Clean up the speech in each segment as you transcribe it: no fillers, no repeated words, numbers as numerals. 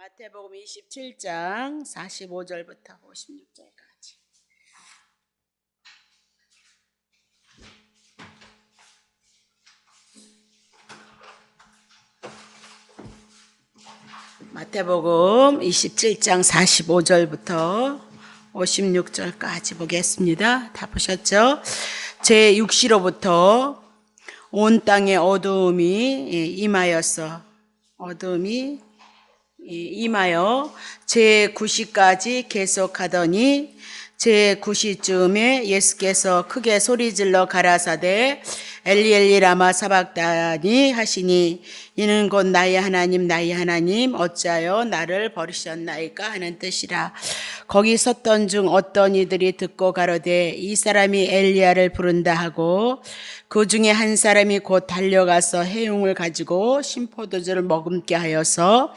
마태복음 27장 45절부터 56절까지. 마태복음 27장 45절부터 56절까지 보겠습니다. 다 보셨죠? 제6시로부터 온 땅에 어두움이 임하여 제9시까지 계속하더니 제9시쯤에 예수께서 크게 소리질러 가라사대 엘리 엘리 라마 사박다니 하시니 이는 곧 나의 하나님 어찌하여 나를 버리셨나이까 하는 뜻이라. 거기 섰던 중 어떤 이들이 듣고 가로되 이 사람이 엘리야를 부른다 하고 그 중에 한 사람이 곧 달려가서 해용을 가지고 신포도주를 머금게 하여서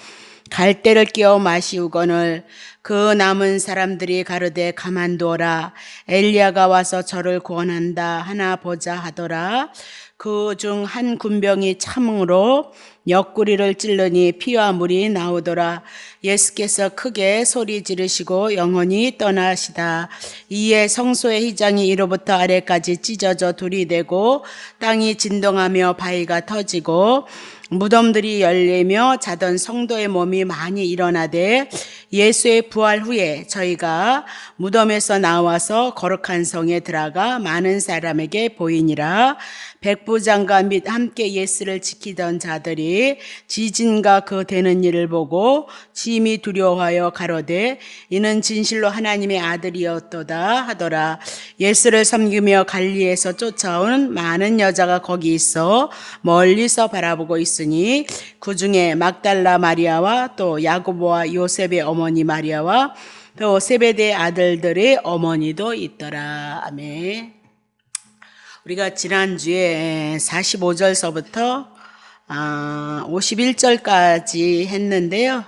갈대를 끼워 마시우거늘 그 남은 사람들이 가로되 가만두어라 엘리야가 와서 저를 구원한다 하나 보자 하더라. 그 중 한 군병이 참으로 옆구리를 찔르니 피와 물이 나오더라. 예수께서 크게 소리 지르시고 영원히 떠나시다. 이에 성소의 휘장이 위로부터 아래까지 찢어져 둘이 되고 땅이 진동하며 바위가 터지고 무덤들이 열리며 자던 성도의 몸이 많이 일어나되 예수의 부활 후에 저희가 무덤에서 나와서 거룩한 성에 들어가 많은 사람에게 보이니라. 백부장과 및 함께 예수를 지키던 자들이 지진과 그 되는 일을 보고 심히 두려워하여 가로되 이는 진실로 하나님의 아들이었도다 하더라. 예수를 섬기며 갈릴리에서 쫓아온 많은 여자가 거기 있어 멀리서 바라보고 있으니 그 중에 막달라 마리아와 또 야고보와 요셉의 어머니 마리아와 또 세베대의 아들들의 어머니도 있더라. 아멘. 우리가 지난주에 45절서부터 51절까지 했는데요.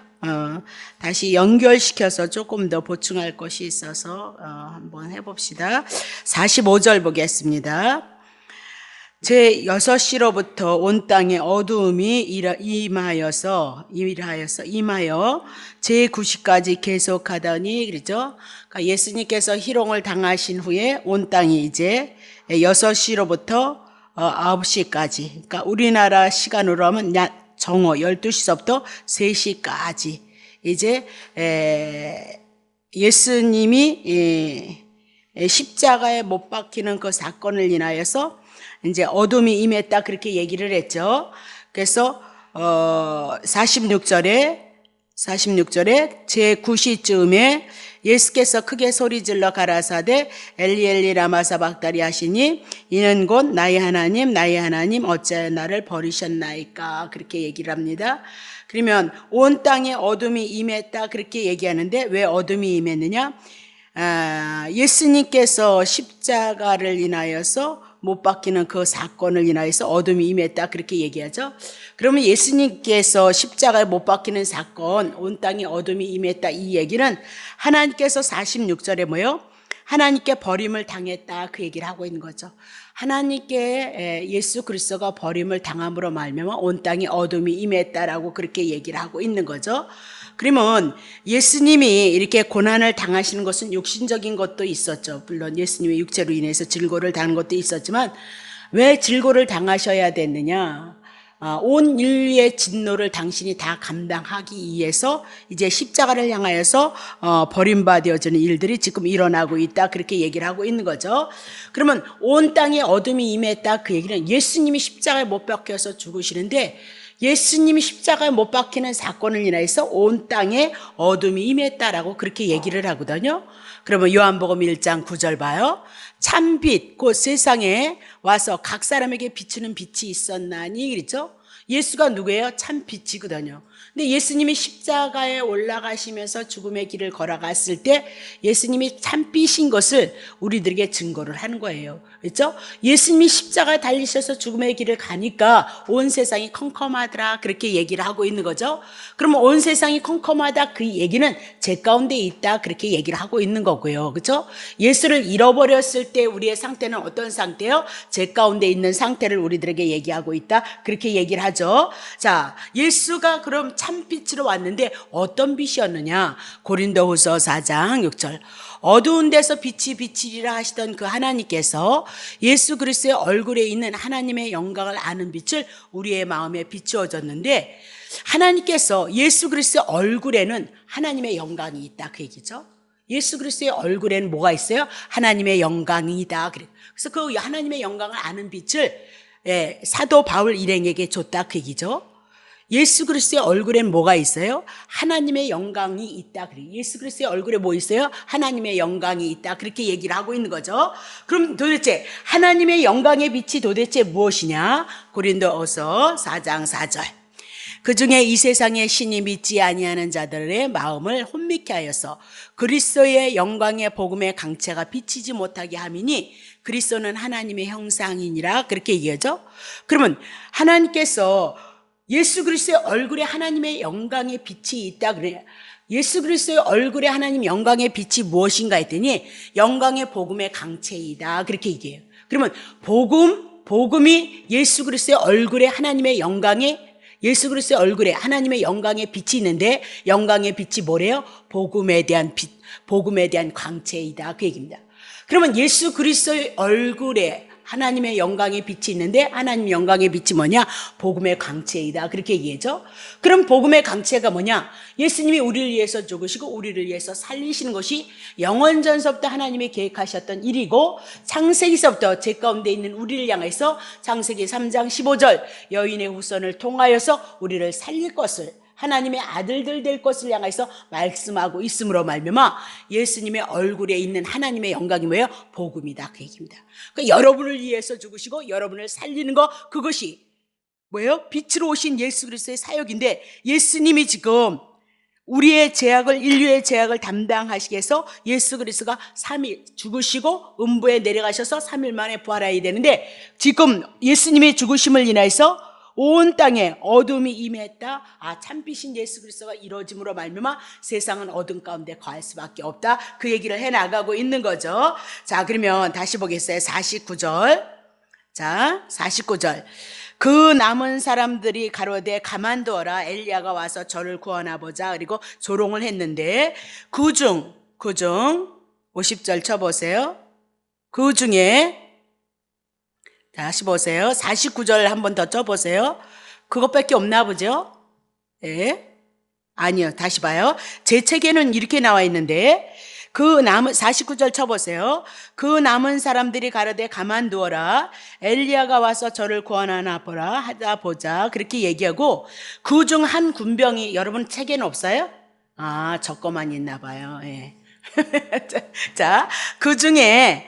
다시 연결시켜서 조금 더 보충할 것이 있어서 한번 해봅시다. 45절 보겠습니다. 제6시로부터 온 땅에 어두움이 임하여 제9시까지 계속하더니 그러죠. 그러니까 예수님께서 희롱을 당하신 후에 온 땅이 이제 6시로부터 9시까지, 그러니까 우리나라 시간으로 하면 정오 12시서부터 3시까지 이제 예수님이 십자가에 못 박히는 그 사건을 인하여서 이제 어둠이 임했다 그렇게 얘기를 했죠. 그래서 46절에 제9시쯤에 예수께서 크게 소리질러 가라사대 엘리 엘리 라마 사박다니 하시니 이는 곧 나의 하나님 어찌하여 나를 버리셨나이까 그렇게 얘기를 합니다. 그러면 온 땅에 어둠이 임했다 그렇게 얘기하는데 왜 어둠이 임했느냐? 예수님께서 십자가를 인하여서 못 박히는 그 사건을 인하여서 어둠이 임했다 그렇게 얘기하죠. 그러면 예수님께서 십자가에 못 박히는 사건, 온 땅에 어둠이 임했다 이 얘기는 하나님께서 46절에 뭐요? 하나님께 버림을 당했다 그 얘기를 하고 있는 거죠. 하나님께 예수 그리스도가 버림을 당함으로 말미암아 온 땅에 어둠이 임했다라고 그렇게 얘기를 하고 있는 거죠. 그러면 예수님이 이렇게 고난을 당하시는 것은 육신적인 것도 있었죠. 물론 예수님의 육체로 인해서 질고를 당한 것도 있었지만 왜 질고를 당하셔야 됐느냐? 온 인류의 진노를 당신이 다 감당하기 위해서 이제 십자가를 향하여서 버림받아지는 일들이 지금 일어나고 있다 그렇게 얘기를 하고 있는 거죠. 그러면 온 땅에 어둠이 임했다 그 얘기는 예수님이 십자가에 못 박혀서 죽으시는데 예수님이 십자가에 못 박히는 사건을 인해서 온 땅에 어둠이 임했다라고 그렇게 얘기를 하거든요. 그러면 요한복음 1장 9절 봐요. 참빛 곧 세상에 와서 각 사람에게 비추는 빛이 있었나니 그렇죠? 예수가 누구예요? 참빛이거든요. 근데 예수님이 십자가에 올라가시면서 죽음의 길을 걸어갔을 때 예수님이 참빛인 것을 우리들에게 증거를 하는 거예요. 그렇죠? 예수님이 십자가에 달리셔서 죽음의 길을 가니까 온 세상이 컴컴하더라 그렇게 얘기를 하고 있는 거죠. 그러면 온 세상이 컴컴하다 그 얘기는 제 가운데 있다 그렇게 얘기를 하고 있는 거고요. 그렇죠? 예수를 잃어버렸을 때 우리의 상태는 어떤 상태요? 제 가운데 있는 상태를 우리들에게 얘기하고 있다 그렇게 얘기를 하죠. 자, 예수가 그러면 그럼 참빛으로 왔는데 어떤 빛이었느냐? 고린도후서 4장 6절. 어두운 데서 빛이 비치리라 하시던 그 하나님께서 예수 그리스도의 얼굴에 있는 하나님의 영광을 아는 빛을 우리의 마음에 비추어줬는데, 하나님께서 예수 그리스도의 얼굴에는 하나님의 영광이 있다, 그 얘기죠. 예수 그리스도의 얼굴에는 뭐가 있어요? 하나님의 영광이다. 그래서 그 하나님의 영광을 아는 빛을 사도 바울 일행에게 줬다, 그 얘기죠. 예수 그리스도의 얼굴엔 뭐가 있어요? 하나님의 영광이 있다. 예수 그리스도의 얼굴에 뭐 있어요? 하나님의 영광이 있다. 그렇게 얘기를 하고 있는 거죠. 그럼 도대체 하나님의 영광의 빛이 도대체 무엇이냐? 고린도후서 4장 4절. 그 중에 이 세상의 신이 믿지 아니하는 자들의 마음을 혼미케 하여서 그리스도의 영광의 복음의 강체가 비치지 못하게 함이니 그리스도는 하나님의 형상이니라, 그렇게 얘기하죠. 그러면 하나님께서 예수 그리스도의 얼굴에 하나님의 영광의 빛이 있다 그래요. 예수 그리스도의 얼굴에 하나님 영광의 빛이 무엇인가 했더니 영광의 복음의 강체이다, 그렇게 얘기해요. 그러면 복음이 예수 그리스도의 얼굴에 하나님의 영광의, 예수 그리스도의 얼굴에 하나님의 영광의 빛이 있는데, 영광의 빛이 뭐래요? 복음에 대한 빛, 복음에 대한 광채이다, 그 얘기입니다. 그러면 예수 그리스도의 얼굴에 하나님의 영광의 빛이 있는데, 하나님의 영광의 빛이 뭐냐? 복음의 광채이다, 그렇게 얘기하죠. 그럼 복음의 광채가 뭐냐? 예수님이 우리를 위해서 죽으시고 우리를 위해서 살리시는 것이 영원전서부터 하나님이 계획하셨던 일이고, 창세기서부터 제 가운데 있는 우리를 향해서 창세기 3장 15절 여인의 후손을 통하여서 우리를 살릴 것을, 하나님의 아들들 될 것을 향해서 말씀하고 있음으로 말미암아 예수님의 얼굴에 있는 하나님의 영광이 뭐예요? 복음이다, 그 얘기입니다. 그러니까 여러분을 위해서 죽으시고 여러분을 살리는 거, 그것이 뭐예요? 빛으로 오신 예수 그리스도의 사역인데, 예수님이 지금 우리의 죄악을, 인류의 죄악을 담당하시기 위해서 예수 그리스도가 3일 죽으시고 음부에 내려가셔서 3일 만에 부활해야 되는데, 지금 예수님의 죽으심을 인해서 온 땅에 어둠이 임했다. 참빛인 예수 그리스도가 이루어짐으로 말미암아 세상은 어둠 가운데 거할 수밖에 없다, 그 얘기를 해나가고 있는 거죠. 자, 그러면 다시 보겠어요. 49절. 자, 49절. 그 남은 사람들이 가로되 가만두어라, 엘리야가 와서 저를 구원하 보자. 그리고 조롱을 했는데, 그중 50절 쳐보세요. 그 중에 다시 보세요. 49절 한 번 더 쳐보세요. 그것밖에 없나 보죠? 예? 아니요. 다시 봐요. 제 책에는 이렇게 나와 있는데, 그 남은 49절 쳐보세요. 그 남은 사람들이 가로되 가만두어라, 엘리야가 와서 저를 구원하나 보라 하다 보자, 그렇게 얘기하고, 그 중 한 군병이, 여러분 책에는 없어요? 저 거만 있나 봐요. 예. 자, 그 중에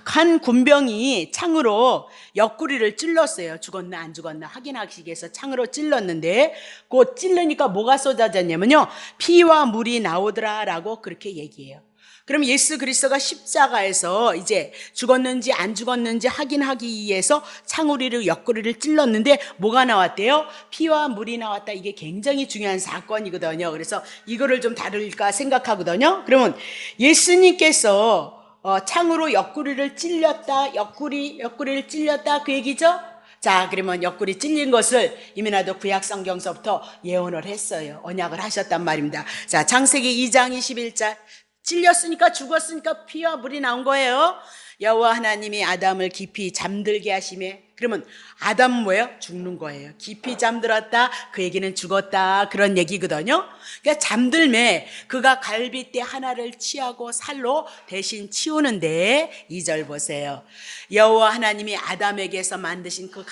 한 군병이 창으로 옆구리를 찔렀어요. 죽었나 안 죽었나 확인하기 위해서 창으로 찔렀는데, 그 찔르니까 뭐가 쏟아졌냐면요, 피와 물이 나오더라라고 그렇게 얘기해요. 그럼 예수 그리스도가 십자가에서 이제 죽었는지 안 죽었는지 확인하기 위해서 창으로 옆구리를 찔렀는데 뭐가 나왔대요? 피와 물이 나왔다. 이게 굉장히 중요한 사건이거든요. 그래서 이거를 좀 다룰까 생각하거든요. 그러면 예수님께서 창으로 옆구리를 찔렸다, 옆구리를 찔렸다, 그 얘기죠? 자, 그러면 옆구리 찔린 것을 이민아도 구약 성경서부터 예언을 했어요. 언약을 하셨단 말입니다. 자, 창세기 2장 21절. 찔렸으니까, 죽었으니까 피와 물이 나온 거예요. 여호와 하나님이 아담을 깊이 잠들게 하시매, 그러면 아담은 뭐예요? 죽는 거예요. 깊이 잠들었다, 그 얘기는 죽었다, 그런 얘기거든요. 그러니까 잠들매 그가 갈빗대 하나를 취하고 살로 대신 치우는데, 2절 보세요. 여호와 하나님이 아담에게서 만드신 그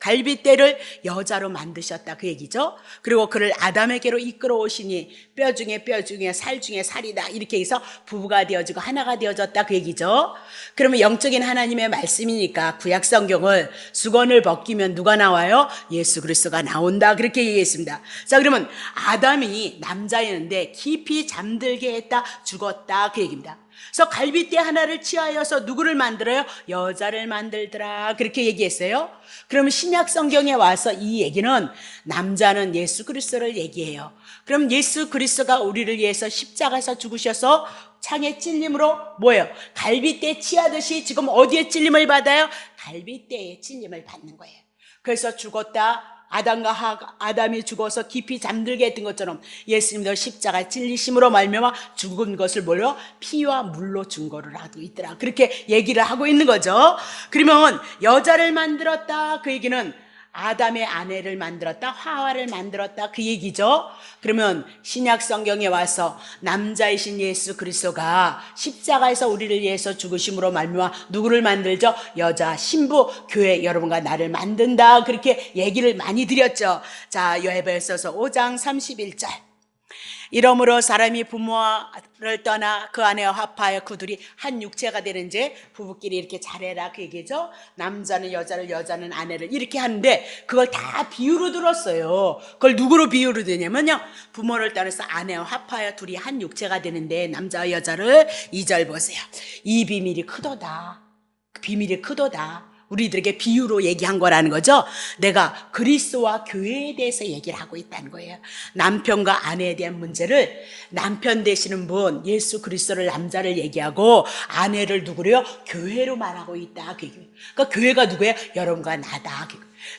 갈빗대를 여자로 만드셨다, 그 얘기죠. 그리고 그를 아담에게로 이끌어 오시니 뼈 중에 뼈 중에 살 중에 살이다, 이렇게 해서 부부가 되어지고 하나가 되어졌다, 그 얘기죠. 그러면 영적인 하나님의 말씀이니까 구약 성경을 수건을 벗기면 누가 나와요? 예수 그리스도가 나온다, 그렇게 얘기했습니다. 자, 그러면 아담이 남자였는데 깊이 잠들게 했다, 죽었다, 그 얘기입니다. 그래서 갈빗대 하나를 취하여서 누구를 만들어요? 여자를 만들더라, 그렇게 얘기했어요. 그럼 신약 성경에 와서 이 얘기는 남자는 예수 그리스도를 얘기해요. 그럼 예수 그리스도가 우리를 위해서 십자가에서 죽으셔서 창에 찔림으로 뭐예요? 갈빗대 취하듯이 지금 어디에 찔림을 받아요? 갈빗대에 찔림을 받는 거예요. 그래서 죽었다, 아담이 죽어서 깊이 잠들게 했던 것처럼 예수님도 십자가 찔리심으로 말미암아 죽은 것을 뭐요? 피와 물로 증거를 하고 있더라. 그렇게 얘기를 하고 있는 거죠. 그러면 여자를 만들었다, 그 얘기는 아담의 아내를 만들었다, 하와를 만들었다, 그 얘기죠. 그러면 신약 성경에 와서 남자이신 예수 그리스도가 십자가에서 우리를 위해서 죽으심으로 말미암아 누구를 만들죠? 여자 신부 교회 여러분과 나를 만든다, 그렇게 얘기를 많이 드렸죠. 자, 요에베소서 5장 31절. 이러므로 사람이 부모를 떠나 그 아내와 합하여 그 둘이 한 육체가 되는지 부부끼리 이렇게 잘해라, 그 얘기죠. 남자는 여자를, 여자는 아내를 이렇게 하는데 그걸 다 비유로 들었어요. 그걸 누구로 비유로 드냐면요, 부모를 떠나서 아내와 합하여 둘이 한 육체가 되는데 남자와 여자를, 2절 보세요. 이 비밀이 크도다. 그 비밀이 크도다. 우리들에게 비유로 얘기한 거라는 거죠. 내가 그리스도와 교회에 대해서 얘기를 하고 있다는 거예요. 남편과 아내에 대한 문제를 남편 되시는 분 예수 그리스도를, 남자를 얘기하고 아내를 누구래요? 교회로 말하고 있다. 그러니까 교회가 누구예요? 여러분과 나다.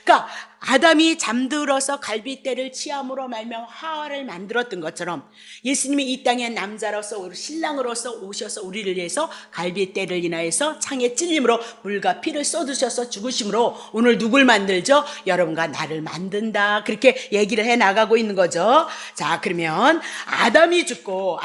그러니까 아담이 잠들어서 갈빗대를 취함으로 말미암아 하와를 만들었던 것처럼 예수님이 이 땅에 남자로서 신랑으로서 오셔서 우리를 위해서 갈빗대를 인하여서 창에 찔림으로 물과 피를 쏟으셔서 죽으심으로 오늘 누굴 만들죠? 여러분과 나를 만든다. 그렇게 얘기를 해 나가고 있는 거죠. 자, 그러면 아담이 죽고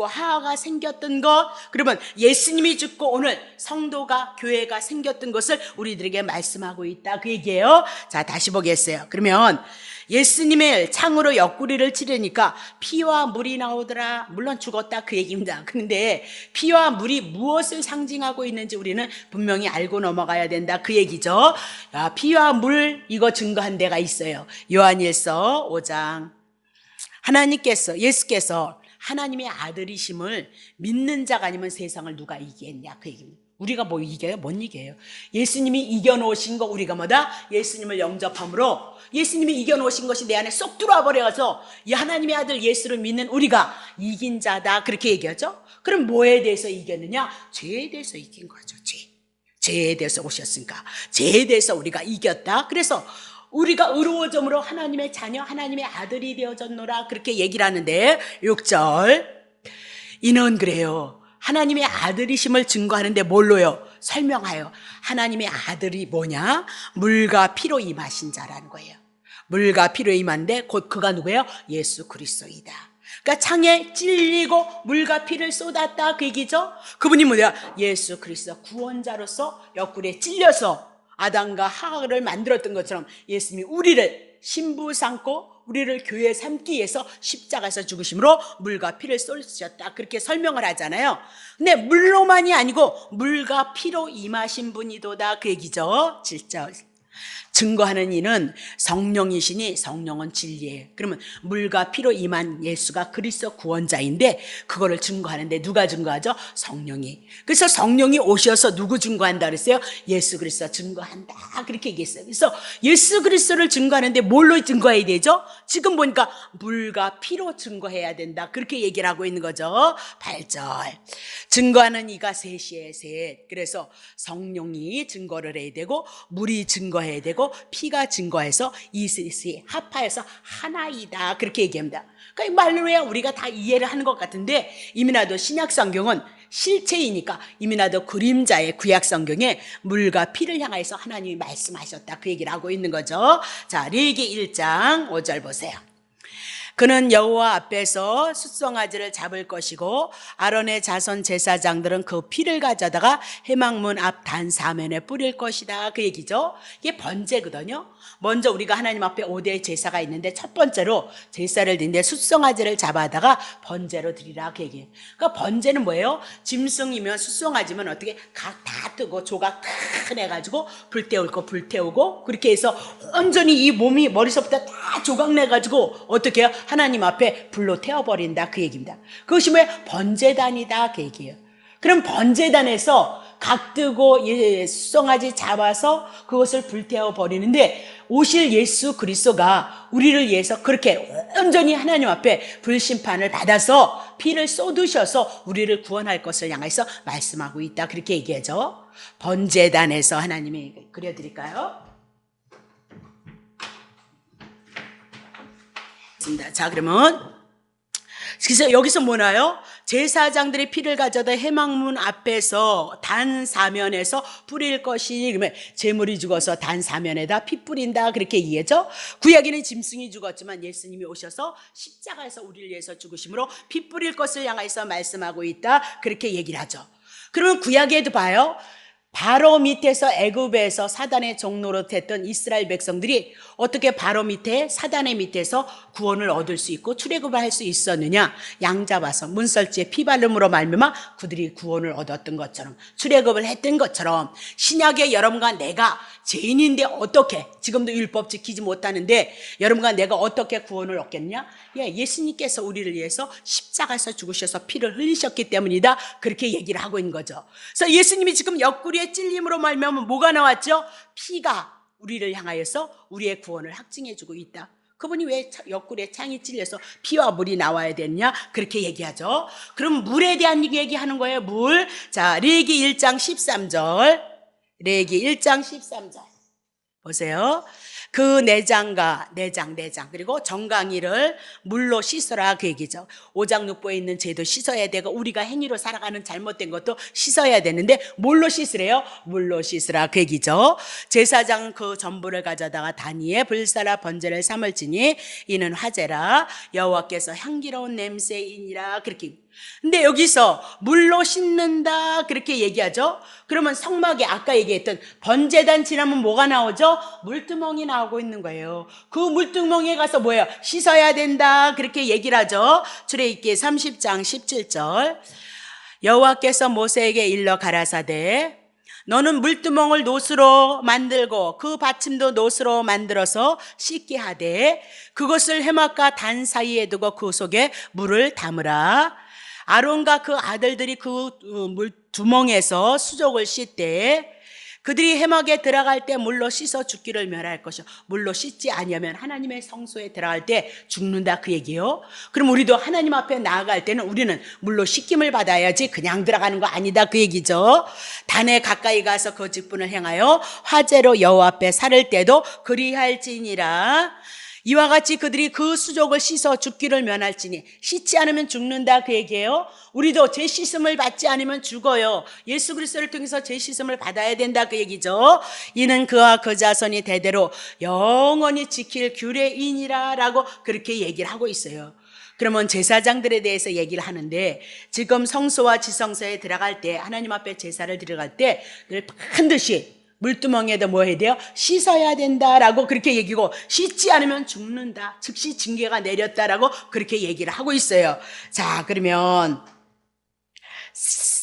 하와가 생겼던 것, 그러면 예수님이 죽고 오늘 성도가, 교회가 생겼던 것을 우리들에게 말씀하고 있다, 그 얘기예요. 자, 다시 보겠어요. 그러면 예수님의 창으로 옆구리를 찌르니까 피와 물이 나오더라. 물론 죽었다, 그 얘기입니다. 그런데 피와 물이 무엇을 상징하고 있는지 우리는 분명히 알고 넘어가야 된다, 그 얘기죠. 야, 피와 물 이거 증거한 데가 있어요. 요한일서 5장. 예수께서 하나님의 아들이심을 믿는 자가 아니면 세상을 누가 이기겠냐, 그 얘기입니다. 우리가 뭐 이겨요? 못 이겨요. 예수님이 이겨놓으신 거, 우리가 뭐다? 예수님을 영접함으로 예수님이 이겨놓으신 것이 내 안에 쏙 들어와 버려서 이 하나님의 아들 예수를 믿는 우리가 이긴 자다, 그렇게 얘기하죠. 그럼 뭐에 대해서 이겼느냐? 죄에 대해서 이긴 거죠. 죄에 대해서 오셨으니까 죄에 대해서 우리가 이겼다. 그래서 우리가 의로워짐으로 하나님의 자녀, 하나님의 아들이 되어졌노라, 그렇게 얘기를 하는데 6절. 이는 그래요, 하나님의 아들이심을 증거하는데 뭘로요? 설명하여. 하나님의 아들이 뭐냐? 물과 피로 임하신 자라는 거예요. 물과 피로 임한데 곧 그가 누구예요? 예수 그리스도이다. 그러니까 창에 찔리고 물과 피를 쏟았다, 그 얘기죠. 그분이 뭐냐? 예수 그리스도 구원자로서 옆구리에 찔려서 아담과 하와를 만들었던 것처럼 예수님이 우리를 신부 삼고 우리를 교회 삼기 위해서 십자가에서 죽으심으로 물과 피를 쏟으셨다, 그렇게 설명을 하잖아요. 근데 물로만이 아니고 물과 피로 임하신 분이도다, 그 얘기죠. 7절. 증거하는 이는 성령이시니 성령은 진리예요. 그러면 물과 피로 임한 예수가 그리스도 구원자인데 그거를 증거하는데 누가 증거하죠? 성령이. 그래서 성령이 오셔서 누구 증거한다 그랬어요? 예수 그리스도 증거한다, 그렇게 얘기했어요. 그래서 예수 그리스도를 증거하는데 뭘로 증거해야 되죠? 지금 보니까 물과 피로 증거해야 된다, 그렇게 얘기를 하고 있는 거죠. 8절. 증거하는 이가 셋이에요, 셋. 그래서 성령이 증거를 해야 되고 물이 증거해야 되고 피가 증거해서 이셋이 합하여서 하나이다, 그렇게 얘기합니다. 그러니까 이 말로야 우리가 다 이해를 하는 것 같은데 이미나도 신약 성경은 실체이니까 이미나도 그림자의 구약 성경에 물과 피를 향해서 하나님이 말씀하셨다, 그 얘기를 하고 있는 거죠. 자, 레위기 1장 5절 보세요. 그는 여호와 앞에서 숫송아지를 잡을 것이고 아론의 자손 제사장들은 그 피를 가져다가 회막문 앞 단사면에 뿌릴 것이다, 그 얘기죠. 이게 번제거든요. 먼저 우리가 하나님 앞에 5대 제사가 있는데 첫 번째로 제사를 드리는데 숫송아지를 잡아다가 번제로 드리라, 그 얘기예요. 그러니까 번제는 뭐예요? 짐승이면 숫송아지면 어떻게 각 다 뜨고 조각 큰 해가지고 불 태울 거 불 태우고 그렇게 해서 온전히 이 몸이 머리서부터 다 조각 내가지고 어떻게 해요? 하나님 앞에 불로 태워버린다, 그 얘기입니다. 그것이 뭐예요? 번제단이다, 그 얘기예요. 그럼 번제단에서 각 뜨고 숫송아지 잡아서 그것을 불태워 버리는데 오실 예수 그리스도가 우리를 위해서 그렇게 온전히 하나님 앞에 불심판을 받아서 피를 쏟으셔서 우리를 구원할 것을 향해서 말씀하고 있다, 그렇게 얘기하죠. 번제단에서 하나님이 그려드릴까요? 알겠습니다. 자, 그러면 그래서 여기서 뭐나요? 제사장들이 피를 가져다 회막문 앞에서 단 사면에서 뿌릴 것이니, 그러면 제물이 죽어서 단 사면에다 피 뿌린다 그렇게 얘기하죠. 구약에는 짐승이 죽었지만 예수님이 오셔서 십자가에서 우리를 위해서 죽으심으로 피 뿌릴 것을 향해서 말씀하고 있다 그렇게 얘기를 하죠. 그러면 구약에도 봐요. 바로 밑에서 애굽에서 사단의 종로로 됐던 이스라엘 백성들이 어떻게 바로 밑에 사단의 밑에서 구원을 얻을 수 있고 출애굽을 할 수 있었느냐? 양 잡아서 문설주에 피바름으로 말미암아 그들이 구원을 얻었던 것처럼 출애굽을 했던 것처럼 신약의 여러분과 내가 죄인인데 어떻게 지금도 율법 지키지 못하는데 여러분과 내가 어떻게 구원을 얻겠냐? 예수님께서 우리를 위해서 십자가에서 죽으셔서 피를 흘리셨기 때문이다 그렇게 얘기를 하고 있는 거죠. 그래서 예수님이 지금 옆구리에 찔림으로 말미암아 뭐가 나왔죠? 피가 우리를 향하여서 우리의 구원을 확증해주고 있다. 그분이 왜 옆구리에 창이 찔려서 피와 물이 나와야 되느냐 그렇게 얘기하죠. 그럼 물에 대한 얘기하는 거예요. 물. 자, 레위기 1장 13절, 레위기 1장 13절 보세요. 그 내장과 내장 그리고 정강이를 물로 씻어라 그 얘기죠. 오장육부에 있는 죄도 씻어야 되고 우리가 행위로 살아가는 잘못된 것도 씻어야 되는데 뭘로 씻으래요? 물로 씻으라 그 얘기죠. 제사장 그 전부를 가져다가 단위에 불사라 번제를 삼을지니 이는 화제라 여호와께서 향기로운 냄새이니라 그렇게. 근데 여기서 물로 씻는다 그렇게 얘기하죠. 그러면 성막에 아까 얘기했던 번제단 지나면 뭐가 나오죠? 물두멍이 나오고 있는 거예요. 그 물두멍에 가서 뭐예요? 씻어야 된다 그렇게 얘기를 하죠. 출애굽기 30장 17절 여호와께서 모세에게 일러 가라사대 너는 물두멍을 노스로 만들고 그 받침도 노스로 만들어서 씻게 하되 그것을 회막과 단 사이에 두고 그 속에 물을 담으라. 아론과 그 아들들이 그 물두멍에서 수족을 씻되 그들이 회막에 들어갈 때 물로 씻어 죽기를 멸할 것이요 물로 씻지 아니하면 하나님의 성소에 들어갈 때 죽는다 그 얘기예요. 그럼 우리도 하나님 앞에 나아갈 때는 우리는 물로 씻김을 받아야지 그냥 들어가는 거 아니다 그 얘기죠. 단에 가까이 가서 그 직분을 행하여 화제로 여호와 앞에 살을 때도 그리할지니라. 이와 같이 그들이 그 수족을 씻어 죽기를 면할지니 씻지 않으면 죽는다 그 얘기예요. 우리도 죄 씻음을 받지 않으면 죽어요. 예수 그리스도를 통해서 죄 씻음을 받아야 된다 그 얘기죠. 이는 그와 그 자손이 대대로 영원히 지킬 규례이니라 라고 그렇게 얘기를 하고 있어요. 그러면 제사장들에 대해서 얘기를 하는데 지금 성소와 지성소에 들어갈 때 하나님 앞에 제사를 드려갈 때 늘 반드시 물두멍에도 뭐 해야 돼요? 씻어야 된다라고 그렇게 얘기고 씻지 않으면 죽는다. 즉시 징계가 내렸다라고 그렇게 얘기를 하고 있어요. 자, 그러면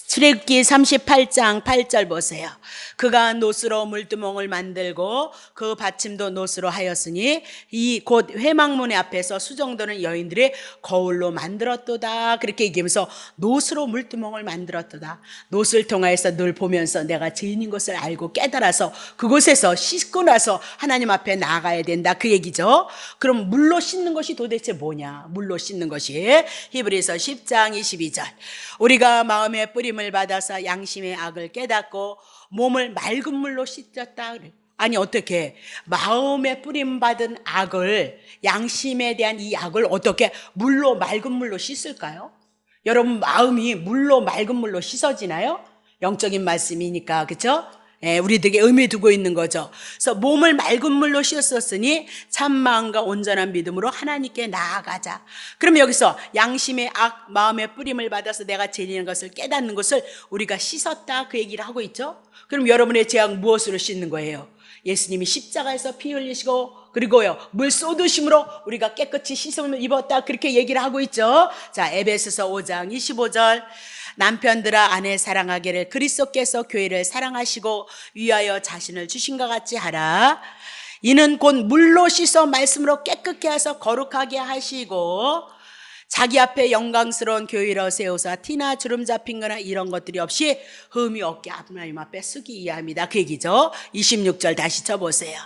출애굽기 38장 8절 보세요. 그가 노스로 물두멍을 만들고 그 받침도 노스로 하였으니 이 곧 회막문의 앞에서 수정도는 여인들의 거울로 만들었도다 그렇게 얘기하면서 노스로 물두멍을 만들었도다. 노스를 통하여서 늘 보면서 내가 죄인인 것을 알고 깨달아서 그곳에서 씻고 나서 하나님 앞에 나아가야 된다 그 얘기죠. 그럼 물로 씻는 것이 도대체 뭐냐? 물로 씻는 것이 히브리서 10장 22절 우리가 마음의 뿌림을 받아서 양심의 악을 깨닫고 몸을 맑은 물로 씻었다. 아니 어떻게 마음에 뿌림받은 악을 양심에 대한 이 악을 어떻게 물로 맑은 물로 씻을까요? 여러분 마음이 물로 맑은 물로 씻어지나요? 영적인 말씀이니까 그렇죠? 우리들에게 의미 두고 있는 거죠. 그래서 몸을 맑은 물로 씻었으니 참 마음과 온전한 믿음으로 하나님께 나아가자. 그럼 여기서 양심의 악 마음의 뿌림을 받아서 내가 죄인인 것을 깨닫는 것을 우리가 씻었다 그 얘기를 하고 있죠. 그럼 여러분의 죄악 무엇으로 씻는 거예요? 예수님이 십자가에서 피 흘리시고 그리고요 물 쏟으심으로 우리가 깨끗이 씻음을 입었다 그렇게 얘기를 하고 있죠. 자, 에베소서 5장 25절 남편들아 아내 사랑하기를 그리스도께서 교회를 사랑하시고 위하여 자신을 주신 것 같이 하라. 이는 곧 물로 씻어 말씀으로 깨끗게 하셔서 거룩하게 하시고 자기 앞에 영광스러운 교회로 세우사 티나 주름 잡힌 거나 이런 것들이 없이 흠이 없게 하나님 앞에 쓰기 이해합니다 그 얘기죠. 26절 다시 쳐보세요.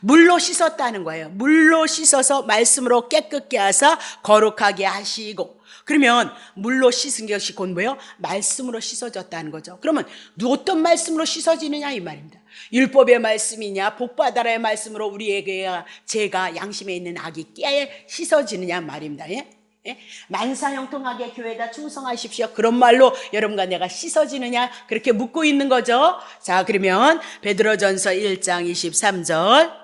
물로 씻었다는 거예요. 물로 씻어서 말씀으로 깨끗게 하사 거룩하게 하시고. 그러면 물로 씻은 것이 곧 뭐예요? 말씀으로 씻어졌다는 거죠. 그러면 어떤 말씀으로 씻어지느냐 이 말입니다. 율법의 말씀이냐 복받아라의 말씀으로 우리에게 죄가 양심에 있는 악이 깨 씻어지느냐 말입니다. 예? 예? 만사형통하게 교회에다 충성하십시오. 그런 말로 여러분과 내가 씻어지느냐 그렇게 묻고 있는 거죠. 자, 그러면 베드로전서 1장 23절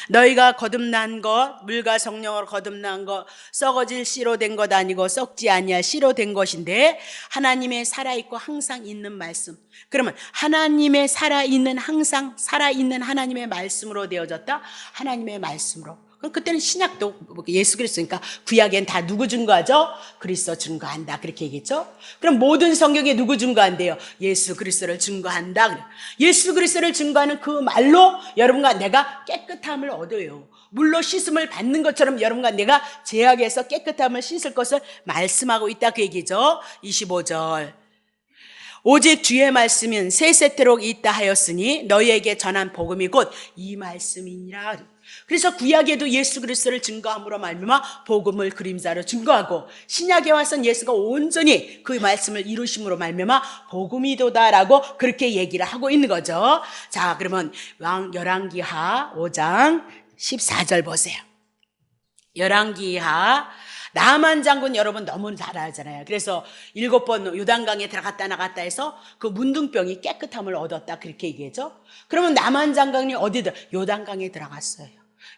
너희가 거듭난 것 물과 성령으로 거듭난 것 썩어질 씨로 된 것 아니고 썩지 아니할 씨로 된 것인데 하나님의 살아있고 항상 있는 말씀. 그러면 하나님의 살아있는 항상 살아있는 하나님의 말씀으로 되어졌다. 하나님의 말씀으로. 그럼 그때는 신약도 예수 그리스도니까 구약엔 다 누구 증거하죠? 그리스도 증거한다 그렇게 얘기했죠. 그럼 모든 성경에 누구 증거한대요? 예수 그리스도를 증거한다. 예수 그리스도를 증거하는 그 말로 여러분과 내가 깨끗함을 얻어요. 물로 씻음을 받는 것처럼 여러분과 내가 죄악에서 깨끗함을 씻을 것을 말씀하고 있다 그 얘기죠. 25절 오직 주의 말씀은 세세토록 있다 하였으니 너희에게 전한 복음이 곧 이 말씀이니라. 그래서 구약에도 예수 그리스도를 증거함으로 말미암아 복음을 그림자로 증거하고 신약에 와서는 예수가 온전히 그 말씀을 이루심으로 말미암아 복음이도다라고 그렇게 얘기를 하고 있는 거죠. 자, 그러면 열왕기하 5장 14절 보세요. 열왕기하 나만 장군 여러분 너무 잘 알잖아요. 그래서 7번 요단강에 들어갔다 나갔다 해서 그 문둥병이 깨끗함을 얻었다 그렇게 얘기했죠. 그러면 나만 장군이 어디든 요단강에 들어갔어요.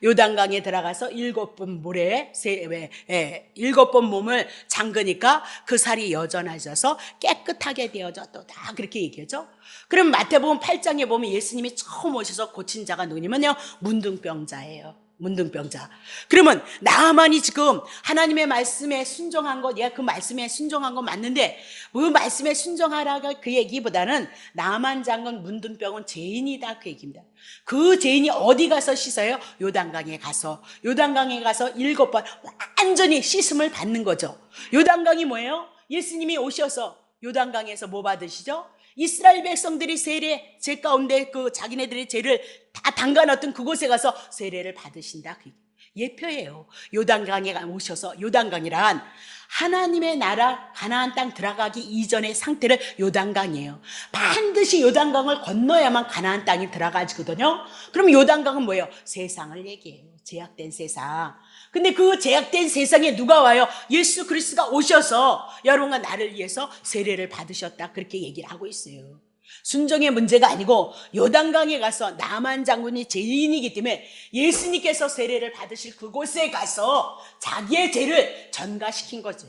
요단강에 들어가서 7번 물에 7번 몸을 잠그니까 그 살이 여전해져서 깨끗하게 되어졌다 그렇게 얘기하죠. 그럼 마태복음 8장에 보면 예수님이 처음 오셔서 고친 자가 누구냐면요 문둥병자예요. 문둥병자. 그러면 나만이 지금 하나님의 말씀에 순종한 것, 내가 그 말씀에 순종한 건 맞는데 그 말씀에 순종하라가 그 얘기보다는 나만 장군 문둥병은 죄인이다 그 얘기입니다. 그 죄인이 어디 가서 씻어요? 요단강에 가서 7번 완전히 씻음을 받는 거죠. 요단강이 뭐예요? 예수님이 오셔서 요단강에서 뭐 받으시죠? 이스라엘 백성들이 세례, 죄 가운데 그 자기네들의 죄를 다 담가놨던 그곳에 가서 세례를 받으신다. 예표예요. 요단강에 오셔서 요단강이란 하나님의 나라 가나안 땅 들어가기 이전의 상태를 요단강이에요. 반드시 요단강을 건너야만 가나안 땅이 들어가지거든요. 그럼 요단강은 뭐예요? 세상을 얘기해요. 제약된 세상. 근데 그 제약된 세상에 누가 와요? 예수 그리스도가 오셔서 여러분과 나를 위해서 세례를 받으셨다 그렇게 얘기를 하고 있어요. 순종의 문제가 아니고 요단강에 가서 나만 장군이 죄인이기 때문에 예수님께서 세례를 받으실 그곳에 가서 자기의 죄를 전가시킨 거죠.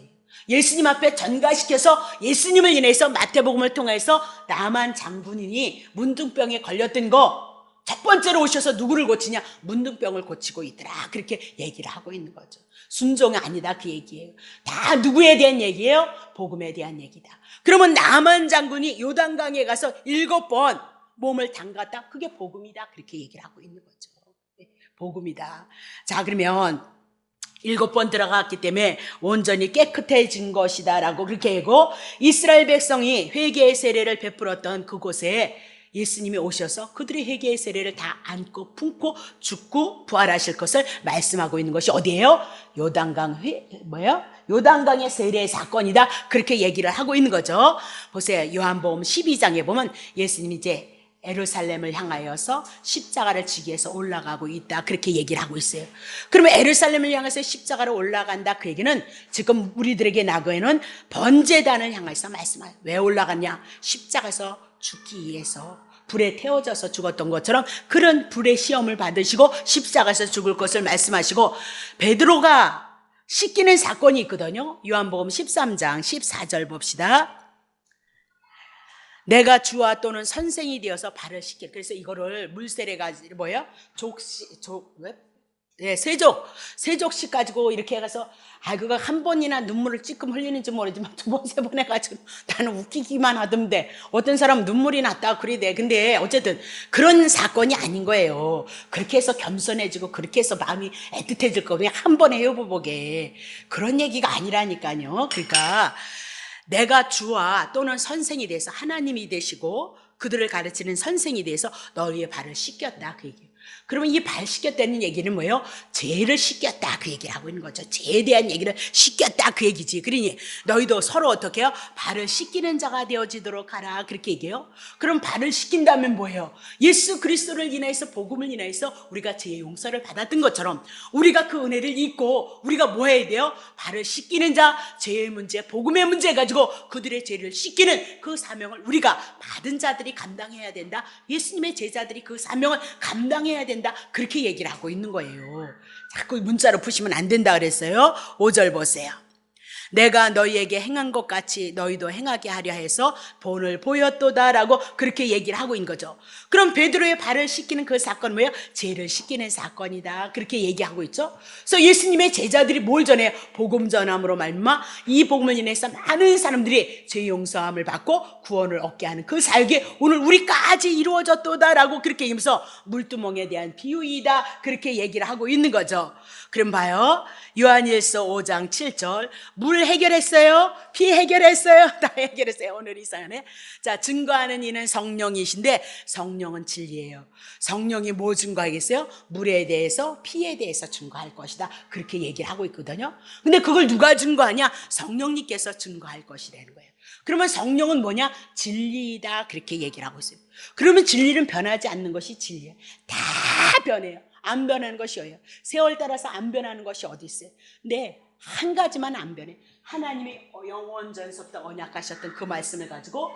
예수님 앞에 전가시켜서 예수님을 인해서 마태복음을 통해서 나만 장군이니 문둥병에 걸렸던 거 첫 번째로 오셔서 누구를 고치냐? 문둥병을 고치고 있더라 그렇게 얘기를 하고 있는 거죠. 순종이 아니다 그 얘기예요. 다 누구에 대한 얘기예요? 복음에 대한 얘기다. 그러면 나만 장군이 요단강에 가서 7번 몸을 담갔다. 그게 복음이다 그렇게 얘기를 하고 있는 거죠. 복음이다. 자, 그러면 7번 들어갔기 때문에 온전히 깨끗해진 것이다 라고 그렇게 하고 이스라엘 백성이 회개의 세례를 베풀었던 그곳에 예수님이 오셔서 그들의 회개의 세례를 다 안고 품고 죽고 부활하실 것을 말씀하고 있는 것이 어디예요? 요단강 요단강의 세례의 사건이다 그렇게 얘기를 하고 있는 거죠. 보세요. 요한복음 12장에 보면 예수님이 이제 에루살렘을 향하여서 십자가를 지기 위해서 올라가고 있다 그렇게 얘기를 하고 있어요. 그러면 에루살렘을 향해서 십자가로 올라간다 그 얘기는 지금 우리들에게 나그에는 번제단을 향해서 말씀해요. 왜 올라갔냐? 십자가에서 죽기 위해서 불에 태워져서 죽었던 것처럼 그런 불의 시험을 받으시고 십자가에서 죽을 것을 말씀하시고 베드로가 씻기는 사건이 있거든요. 요한복음 13장 14절 봅시다. 내가 주와 또는 선생이 되어서 발을 씻길. 그래서 이거를 물세례가 뭐예요? 세족식 가지고 이렇게 해서 그거 한 번이나 눈물을 찔끔 흘리는지 모르지만 2번, 3번 해가지고 나는 웃기기만 하던데 어떤 사람은 눈물이 났다 그러대. 근데 어쨌든 그런 사건이 아닌 거예요. 그렇게 해서 겸손해지고 그렇게 해서 마음이 애틋해질 거 그냥 한 번에 해보게 그런 얘기가 아니라니까요. 그러니까 내가 주와 또는 선생이 돼서 하나님이 되시고 그들을 가르치는 선생이 돼서 너희의 발을 씻겼다 그 얘기예요. 그러면 이 발 씻겼다는 얘기는 뭐예요? 죄를 씻겼다 그 얘기를 하고 있는 거죠. 죄에 대한 얘기를 씻겼다 그 얘기지. 그러니 너희도 서로 어떻게 해요? 발을 씻기는 자가 되어지도록 하라 그렇게 얘기해요. 그럼 발을 씻긴다면 뭐예요? 예수 그리스도를 인하여서 복음을 인하여서 우리가 죄의 용서를 받았던 것처럼 우리가 그 은혜를 잊고 우리가 뭐 해야 돼요? 발을 씻기는 자, 죄의 문제, 복음의 문제 가지고 그들의 죄를 씻기는 그 사명을 우리가 받은 자들이 감당해야 된다. 예수님의 제자들이 그 사명을 감당해야 된다. 그렇게 얘기를 하고 있는 거예요. 자꾸 문자로 푸시면 안 된다 그랬어요. 5절 보세요. 내가 너희에게 행한 것 같이 너희도 행하게 하려 해서 본을 보였도다라고 그렇게 얘기를 하고 있는 거죠. 그럼 베드로의 발을 씻기는 그 사건은 뭐예요? 죄를 씻기는 사건이다 그렇게 얘기하고 있죠. 그래서 예수님의 제자들이 뭘 전해요? 복음 전함으로 말미암아 이 복음을 인해서 많은 사람들이 죄 용서함을 받고 구원을 얻게 하는 그 사역이 오늘 우리까지 이루어졌도다라고 그렇게 얘기하면서 물두멍에 대한 비유이다 그렇게 얘기를 하고 있는 거죠. 그럼 봐요. 요한일서 5장 7절 물 해결했어요? 피 해결했어요? 다 해결했어요. 오늘 이 사연에. 자, 증거하는 이는 성령이신데 성령은 진리예요. 성령이 뭐 증거하겠어요? 물에 대해서 피에 대해서 증거할 것이다 그렇게 얘기를 하고 있거든요. 근데 그걸 누가 증거하냐? 성령님께서 증거할 것이라는 거예요. 그러면 성령은 뭐냐? 진리이다 그렇게 얘기를 하고 있어요. 그러면 진리는 변하지 않는 것이 진리예요. 다 변해요. 안 변하는 것이 뭐예요? 세월 따라서 안 변하는 것이 어디 있어요? 근데 한 가지만 안 변해. 하나님이 영원전서부터 언약하셨던 그 말씀을 가지고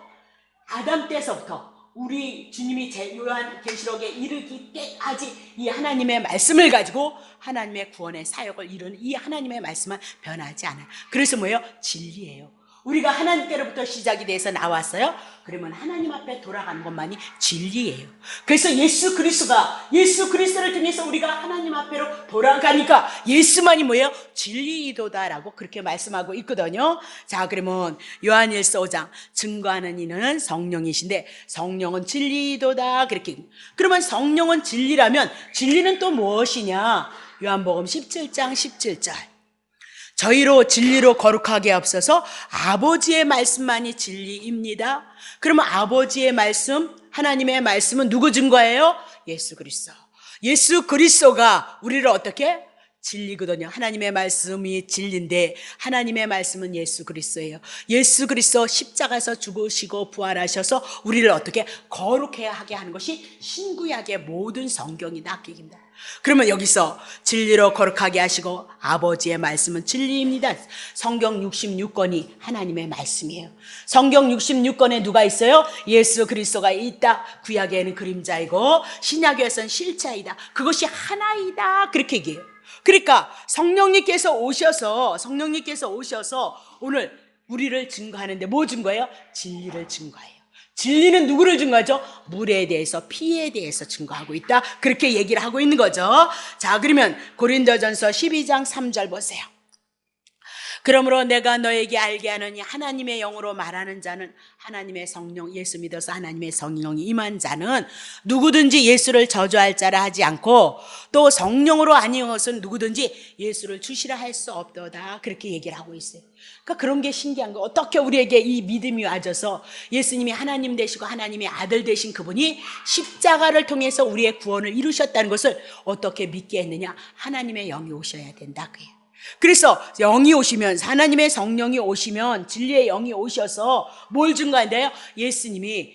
아담 때서부터 우리 주님이 요한계시록에 이르기 때까지 이 하나님의 말씀을 가지고 하나님의 구원의 사역을 이루는 이 하나님의 말씀은 변하지 않아요. 그래서 뭐예요? 진리예요. 우리가 하나님께로부터 시작이 돼서 나왔어요. 그러면 하나님 앞에 돌아가는 것만이 진리예요. 그래서 예수 그리스도를 통해서 우리가 하나님 앞에로 돌아가니까 예수만이 뭐예요? 진리이도다라고 그렇게 말씀하고 있거든요. 자, 그러면 요한일서 5장 증거하는 이는 성령이신데 성령은 진리이도다 그렇게. 그러면 성령은 진리라면 진리는 또 무엇이냐? 요한복음 17장 17절 저희로 진리로 거룩하게 앞서서 아버지의 말씀만이 진리입니다. 그러면 아버지의 말씀, 하나님의 말씀은 누구 증거예요? 예수 그리스도. 예수 그리스도가 우리를 어떻게? 진리거든요. 하나님의 말씀이 진리인데 하나님의 말씀은 예수 그리스도예요. 예수 그리스도 십자가에서 죽으시고 부활하셔서 우리를 어떻게 거룩해 하게 하는 것이 신구약의 모든 성경이다 그 얘기입니다. 그러면 여기서 진리로 거룩하게 하시고 아버지의 말씀은 진리입니다. 성경 66권이 하나님의 말씀이에요. 성경 66권에 누가 있어요? 예수 그리스도가 있다. 구약에는 그림자이고 신약에서는 실체이다. 그것이 하나이다 그렇게 얘기해요. 그러니까 성령님께서 오셔서 오늘 우리를 증거하는데 뭐 증거해요? 진리를 증거해요. 진리는 누구를 증거하죠? 물에 대해서 피에 대해서 증거하고 있다 그렇게 얘기를 하고 있는 거죠. 자, 그러면 고린도전서 12장 3절 보세요. 그러므로 내가 너에게 알게 하느니 하나님의 영으로 말하는 자는 하나님의 성령, 예수 믿어서 하나님의 성령이 임한 자는 누구든지 예수를 저주할 자라 하지 않고 또 성령으로 아닌 것은 누구든지 예수를 주시라 할 수 없도다 그렇게 얘기를 하고 있어요. 그러니까 그런 게 신기한 거. 어떻게 우리에게 이 믿음이 와져서 예수님이 하나님 되시고 하나님의 아들 되신 그분이 십자가를 통해서 우리의 구원을 이루셨다는 것을 어떻게 믿게 했느냐? 하나님의 영이 오셔야 된다 그래요. 그래서 영이 오시면 하나님의 성령이 오시면 진리의 영이 오셔서 뭘 증거한대요? 예수님이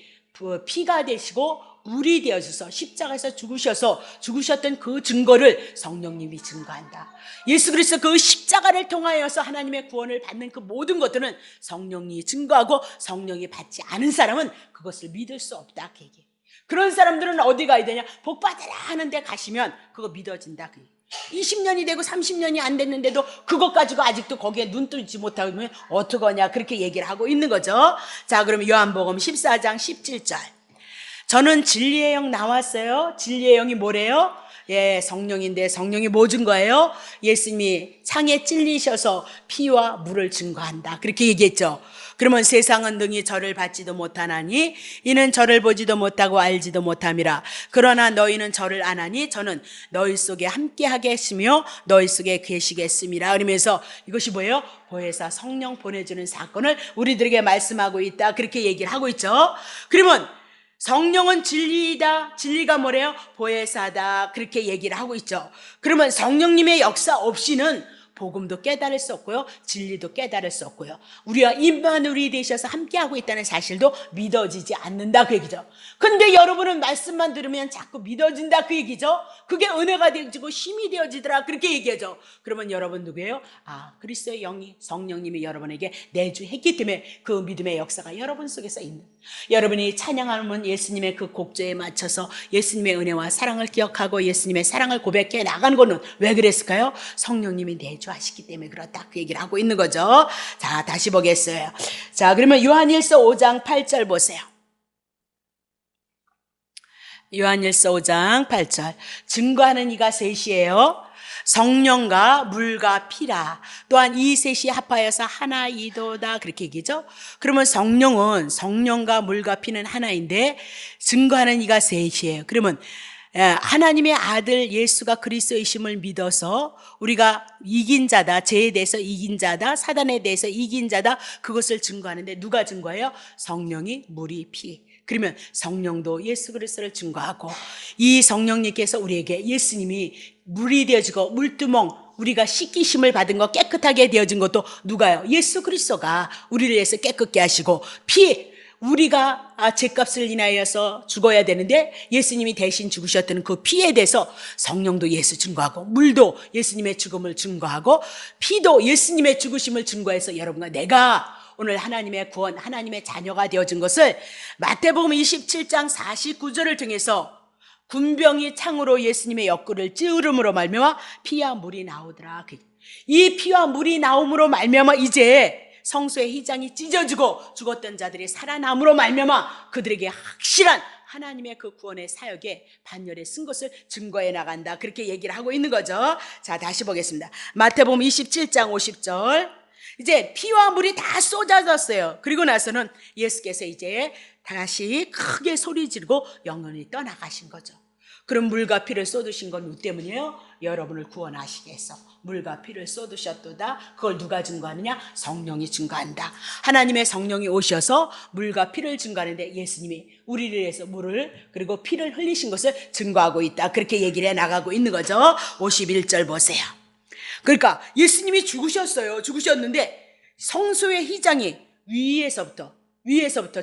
피가 되시고 물이 되어져서 십자가에서 죽으셨던 그 증거를 성령님이 증거한다. 예수 그리스도 그 십자가를 통하여서 하나님의 구원을 받는 그 모든 것들은 성령이 증거하고 성령이 받지 않은 사람은 그것을 믿을 수 없다 그 얘기예요. 그런 사람들은 어디 가야 되냐? 복 받으라 하는 데 가시면 그거 믿어진다 그 얘기예요. 20년이 되고 30년이 안 됐는데도 그것 가지고 아직도 거기에 눈 뜨지 못하고 있으면 어떡하냐 그렇게 얘기를 하고 있는 거죠. 자, 그러면 요한복음 14장 17절 저는 진리의 영 나왔어요. 진리의 영이 뭐래요? 예, 성령인데 성령이 뭐 증거해요? 예수님이 창에 찔리셔서 피와 물을 증거한다 그렇게 얘기했죠. 그러면 세상은 능히 저를 받지도 못하나니 이는 저를 보지도 못하고 알지도 못함이라. 그러나 너희는 저를 아나니 저는 너희 속에 함께 하겠으며 너희 속에 계시겠음이라. 그러면서 이것이 뭐예요? 보혜사 성령 보내주는 사건을 우리들에게 말씀하고 있다 그렇게 얘기를 하고 있죠. 그러면 성령은 진리이다. 진리가 뭐래요? 보혜사다. 그렇게 얘기를 하고 있죠. 그러면 성령님의 역사 없이는 복음도 깨달을 수 없고요, 진리도 깨달을 수 없고요, 우리가 임마누엘이 되셔서 함께하고 있다는 사실도 믿어지지 않는다 그 얘기죠. 근데 여러분은 말씀만 들으면 자꾸 믿어진다 그 얘기죠. 그게 은혜가 되어지고 힘이 되어지더라 그렇게 얘기하죠. 그러면 여러분 누구예요? 그리스도의 영이, 성령님이 여러분에게 내주했기 때문에 그 믿음의 역사가 여러분 속에서 있는, 여러분이 찬양하면 예수님의 그 곡조에 맞춰서 예수님의 은혜와 사랑을 기억하고 예수님의 사랑을 고백해 나가는 거는 왜 그랬을까요? 성령님이 내주하시기 때문에 그렇다 그 얘기를 하고 있는 거죠. 자, 다시 보겠어요. 자, 그러면 요한일서 5장 8절 보세요. 요한일서 5장 8절. 증거하는 이가 셋이에요. 성령과 물과 피라. 또한 이 셋이 합하여서 하나이도다 그렇게 얘기죠. 그러면 성령은, 성령과 물과 피는 하나인데 증거하는 이가 셋이에요. 그러면 하나님의 아들 예수가 그리스도이심을 믿어서 우리가 이긴 자다, 죄에 대해서 이긴 자다, 사단에 대해서 이긴 자다, 그것을 증거하는데 누가 증거해요? 성령이, 물이, 피. 그러면 성령도 예수 그리스도를 증거하고, 이 성령님께서 우리에게 예수님이 물이 되어지고 물두멍, 우리가 씻기심을 받은 거, 깨끗하게 되어진 것도 누가요? 예수 그리스도가 우리를 위해서 깨끗게 하시고, 피, 우리가 죄값을 인하여서 죽어야 되는데 예수님이 대신 죽으셨던 그 피에 대해서 성령도 예수 증거하고, 물도 예수님의 죽음을 증거하고, 피도 예수님의 죽으심을 증거해서 여러분과 내가 오늘 하나님의 구원, 하나님의 자녀가 되어진 것을 마태복음 27장 49절을 통해서 군병이 창으로 예수님의 옆구리를 찌르므로 말미암아 피와 물이 나오더라. 이 피와 물이 나옴으로 말미암아 이제 성소의 휘장이 찢어지고 죽었던 자들이 살아남으로 말미암아 그들에게 확실한 하나님의 그 구원의 사역에 반열에 쓴 것을 증거해 나간다. 그렇게 얘기를 하고 있는 거죠. 자, 다시 보겠습니다. 마태복음 27장 50절. 이제 피와 물이 다 쏟아졌어요. 그리고 나서는 예수께서 이제 다시 크게 소리 지르고 영원히 떠나가신 거죠. 그럼 물과 피를 쏟으신 건 누구 때문이에요? 여러분을 구원하시기 위해서 물과 피를 쏟으셨도다. 그걸 누가 증거하느냐? 성령이 증거한다. 하나님의 성령이 오셔서 물과 피를 증거하는데 예수님이 우리를 위해서 물을 그리고 피를 흘리신 것을 증거하고 있다. 그렇게 얘기를 해 나가고 있는 거죠. 51절 보세요. 그러니까 예수님이 죽으셨어요. 죽으셨는데 성소의 휘장이 위에서부터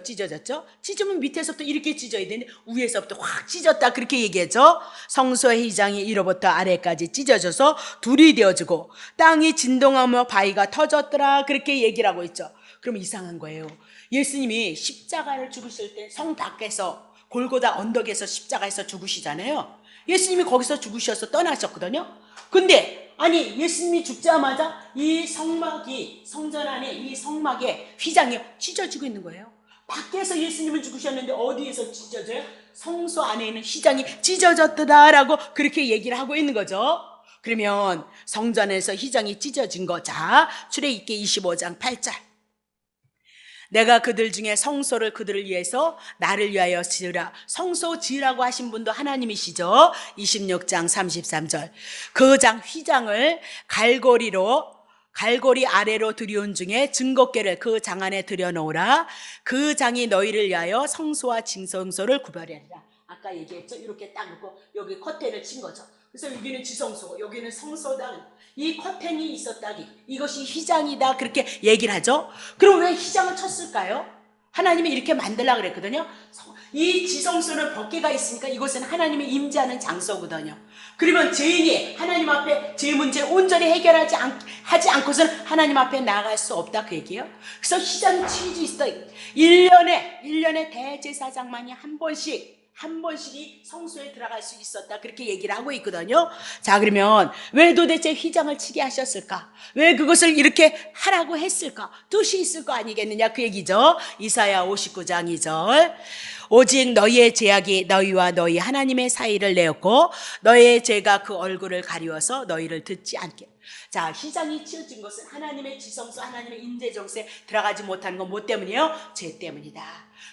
찢어졌죠. 찢으면 밑에서부터 이렇게 찢어야 되는데 위에서부터 확 찢었다 그렇게 얘기했죠. 성소의 휘장이 위로부터 아래까지 찢어져서 둘이 되어지고 땅이 진동하며 바위가 터졌더라 그렇게 얘기를 하고 있죠. 그럼 이상한 거예요. 예수님이 십자가를 죽으실 때 성 밖에서 골고다 언덕에서 십자가에서 죽으시잖아요. 예수님이 거기서 죽으셔서 떠나셨거든요. 근데 아니 예수님이 죽자마자 이 성막이, 성전 안에 이 성막에 휘장이 찢어지고 있는 거예요. 밖에서 예수님은 죽으셨는데 어디에서 찢어져요? 성소 안에 있는 휘장이 찢어졌더라라고 그렇게 얘기를 하고 있는 거죠. 그러면 성전에서 휘장이 찢어진 거, 자, 출애굽기 25장 8절. 내가 그들 중에 성소를 그들을 위해서 나를 위하여 지으라. 성소 지으라고 하신 분도 하나님이시죠. 26장 33절. 그 장 휘장을 갈고리 아래로 들여온 중에 증거궤를 그 장 안에 들여놓으라. 그 장이 너희를 위하여 성소와 진성소를 구별하리라. 아까 얘기했죠. 이렇게 딱 놓고 여기 커튼을 친 거죠. 그래서 여기는 지성소, 여기는 성소다. 이 커튼이 있었다. 이것이 휘장이다. 그렇게 얘기를 하죠. 그럼 왜 휘장을 쳤을까요? 하나님이 이렇게 만들려고 그랬거든요. 이 지성소는 법궤가 있으니까 이곳은 하나님이 임재하는 장소거든요. 그러면 죄인이 하나님 앞에 죄 문제 온전히 해결하지 않고서는 하나님 앞에 나아갈 수 없다 그 얘기예요. 그래서 휘장이 치워져 있어. 1년에 대제사장만이 한 번씩이 성소에 들어갈 수 있었다 그렇게 얘기를 하고 있거든요. 자, 그러면 왜 도대체 휘장을 치게 하셨을까? 왜 그것을 이렇게 하라고 했을까? 뜻이 있을 거 아니겠느냐 그 얘기죠. 이사야 59장 2절. 오직 너희의 죄악이 너희와 너희 하나님의 사이를 내었고 너희의 죄가 그 얼굴을 가리워서 너희를 듣지 않게. 자, 휘장이 치워진 것은 하나님의 지성소, 하나님의 임재정소에 들어가지 못하는 건 뭐 때문이에요? 죄 때문이다.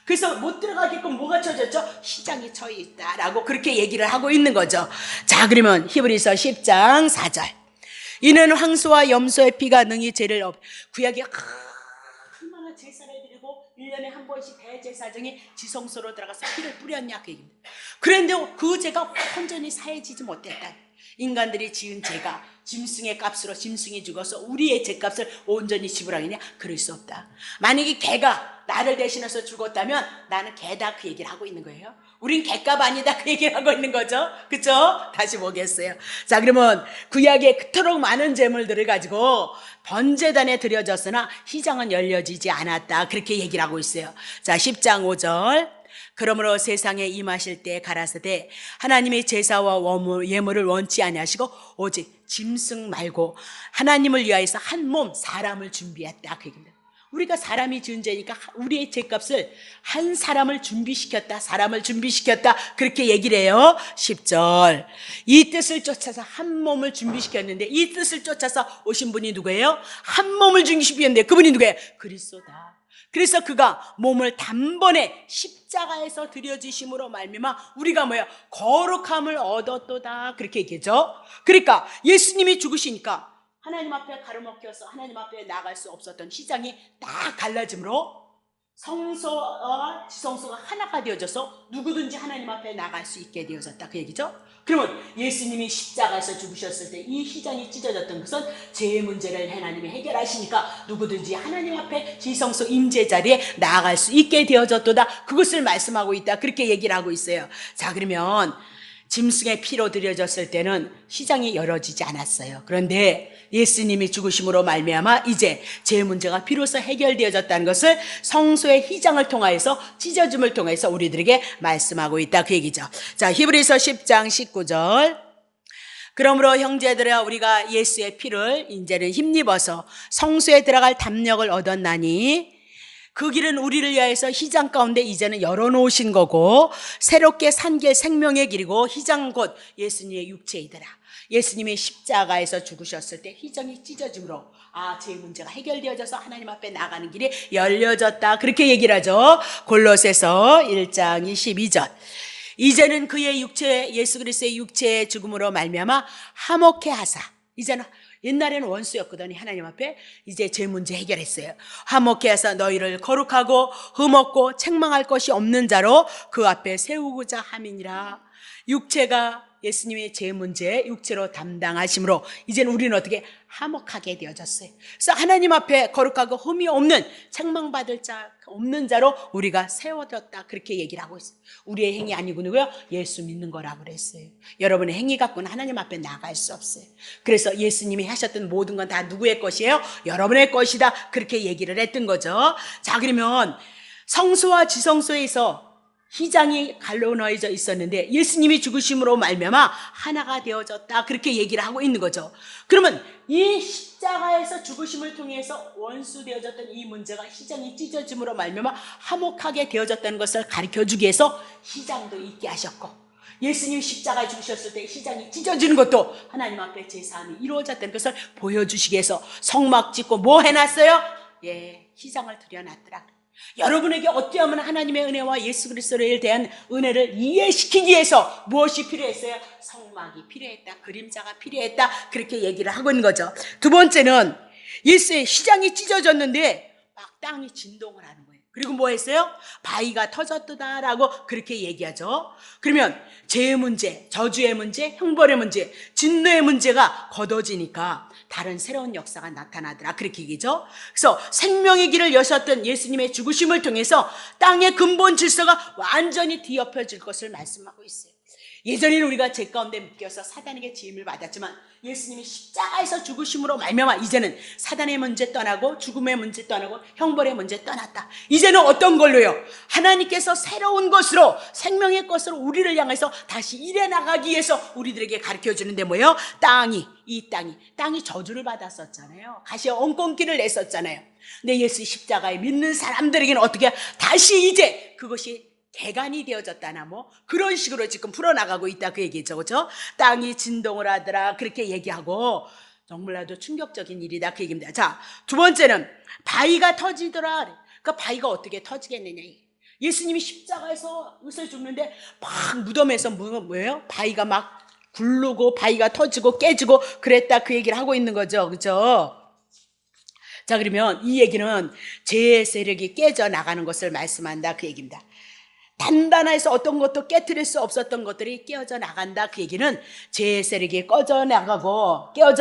그래서 못 들어가게끔 뭐가 쳐졌죠? 휘장이 쳐 있다라고 그렇게 얘기를 하고 있는 거죠. 자, 그러면 히브리서 10장 4절. 이는 황소와 염소의 피가 능히 죄를 구약에 얼마나 제사를 드리고 1년에 한 번씩 대제사장이 지성소로 들어가서 피를 뿌렸냐 그 얘기입니다. 그런데 그 죄가 온전히 사해지지 못했다. 인간들이 지은 죄가 짐승의 값으로 짐승이 죽어서 우리의 죄값을 온전히 지불하겠냐? 그럴 수 없다. 만약에 개가 나를 대신해서 죽었다면 나는 개다 그 얘기를 하고 있는 거예요. 우린 개값 아니다 그 얘기를 하고 있는 거죠. 그쵸? 다시 보겠어요. 자, 그러면 구약에 그토록 많은 제물들을 가지고 번제단에 드려졌으나 휘장은 열려지지 않았다 그렇게 얘기를 하고 있어요. 자, 10장 5절 그러므로 세상에 임하실 때 가라사대 하나님의 제사와 예물을 원치 아니하시고 오직 짐승 말고 하나님을 위하여서 한 몸 사람을 준비했다 그 얘기입니다. 우리가 사람이 지은 죄니까 우리의 죄값을 한 사람을 준비시켰다 사람을 준비시켰다 그렇게 얘기를 해요. 10절 이 뜻을 쫓아서 한 몸을 준비시켰는데 이 뜻을 쫓아서 오신 분이 누구예요? 한 몸을 준비시켰는데 그분이 누구예요? 그리스도다. 그래서 그가 몸을 단번에 십자가에서 드려지심으로 말미암아 우리가 뭐야? 거룩함을 얻었도다 그렇게 얘기죠. 그러니까 예수님이 죽으시니까 하나님 앞에 가로막혀서 하나님 앞에 나갈 수 없었던 시장이 딱 갈라짐으로 성소와 지성소가 하나가 되어져서 누구든지 하나님 앞에 나갈 수 있게 되어졌다 그 얘기죠. 그러면 예수님이 십자가에서 죽으셨을 때 이 휘장이 찢어졌던 것은 죄의 문제를 하나님이 해결하시니까 누구든지 하나님 앞에 지성소 임재 자리에 나아갈 수 있게 되어졌도다 그것을 말씀하고 있다 그렇게 얘기를 하고 있어요. 자, 그러면 짐승의 피로 드려졌을 때는 휘장이 열어지지 않았어요. 그런데 예수님이 죽으심으로 말미암아 이제 죄 문제가 비로소 해결되어졌다는 것을 성소의 휘장을 통하여서 찢어짐을 통해서 우리들에게 말씀하고 있다 그 얘기죠. 자, 히브리서 10장 19절 그러므로 형제들아 우리가 예수의 피를 이제는 힘입어서 성소에 들어갈 담력을 얻었나니 그 길은 우리를 위하여서 휘장 가운데 이제는 열어놓으신 거고 새롭게 산 길 생명의 길이고 휘장 곧 예수님의 육체이더라. 예수님이 십자가에서 죽으셨을 때 휘장이 찢어짐으로 제 문제가 해결되어져서 하나님 앞에 나가는 길이 열려졌다 그렇게 얘기를 하죠. 골로새서 1장 22절 이제는 그의 육체 예수 그리스도의 육체의 죽음으로 말미암아 화목해 하사 이제는 옛날에는 원수였거든요. 하나님 앞에 이제 제 문제 해결했어요. 화목해 하사 너희를 거룩하고 흠없고 책망할 것이 없는 자로 그 앞에 세우고자 함이니라. 육체가 예수님의 제 문제 육체로 담당하심으로 이제는 우리는 어떻게 화목하게 되어졌어요. 그래서 하나님 앞에 거룩하고 흠이 없는 책망받을 자 없는 자로 우리가 세워졌다 그렇게 얘기를 하고 있어요. 우리의 행위 아니고 누구요? 예수 믿는 거라고 그랬어요. 여러분의 행위 갖고는 하나님 앞에 나갈 수 없어요. 그래서 예수님이 하셨던 모든 건 다 누구의 것이에요? 여러분의 것이다 그렇게 얘기를 했던 거죠. 자, 그러면 성소와 지성소에서 휘장이 갈라놓여져 있었는데 예수님이 죽으심으로 말미암아 하나가 되어졌다 그렇게 얘기를 하고 있는 거죠. 그러면 이 십자가에서 죽으심을 통해서 원수 되어졌던 이 문제가 휘장이 찢어짐으로 말미암아 화목하게 되어졌다는 것을 가르쳐주기 위해서 휘장도 있게 하셨고 예수님이 십자가에 죽으셨을 때 휘장이 찢어지는 것도 하나님 앞에 제사함이 이루어졌다는 것을 보여주시기 위해서 성막 짓고 뭐 해놨어요? 휘장을 드려놨더라. 여러분에게 어찌하면 하나님의 은혜와 예수 그리스도에 대한 은혜를 이해시키기 위해서 무엇이 필요했어요? 성막이 필요했다. 그림자가 필요했다. 그렇게 얘기를 하고 있는 거죠. 두 번째는 예수의 휘장이 찢어졌는데 막 땅이 진동을 하는 거예요. 그리고 뭐 했어요? 바위가 터졌다라고 그렇게 얘기하죠. 그러면 죄의 문제, 저주의 문제, 형벌의 문제, 진노의 문제가 걷어지니까 다른 새로운 역사가 나타나더라 그렇게 얘기죠. 그래서 생명의 길을 여셨던 예수님의 죽으심을 통해서 땅의 근본 질서가 완전히 뒤엎여질 것을 말씀하고 있어요. 예전에는 우리가 죄 가운데 묶여서 사단에게 지임을 받았지만 예수님이 십자가에서 죽으심으로 말미암아 이제는 사단의 문제 떠나고 죽음의 문제 떠나고 형벌의 문제 떠났다. 이제는 어떤 걸로요? 하나님께서 새로운 것으로 생명의 것으로 우리를 향해서 다시 일해 나가기 위해서 우리들에게 가르쳐주는데 뭐예요? 이 땅이 저주를 받았었잖아요. 가시와 엉겅퀴를 냈었잖아요. 근데 예수 십자가에 믿는 사람들에게는 어떻게 다시 이제 그것이 개간이 되어졌다나 뭐 그런 식으로 지금 풀어나가고 있다 그 얘기죠. 그렇죠? 땅이 진동을 하더라 그렇게 얘기하고 너무나도 충격적인 일이다 그 얘기입니다. 자, 두 번째는 바위가 터지더라. 그 바위가 어떻게 터지겠느냐. 예수님이 십자가에서 의사 죽는데 막 무덤에서 뭐예요? 바위가 막 굴르고 바위가 터지고 깨지고 그랬다 그 얘기를 하고 있는 거죠. 그렇죠? 자, 그러면 이 얘기는 죄의 세력이 깨져나가는 것을 말씀한다 그 얘기입니다. 단단해서 어떤 것도 깨트릴 수 없었던 것들이 깨어져 나간다 그 얘기는 죄의 세력이 깨어져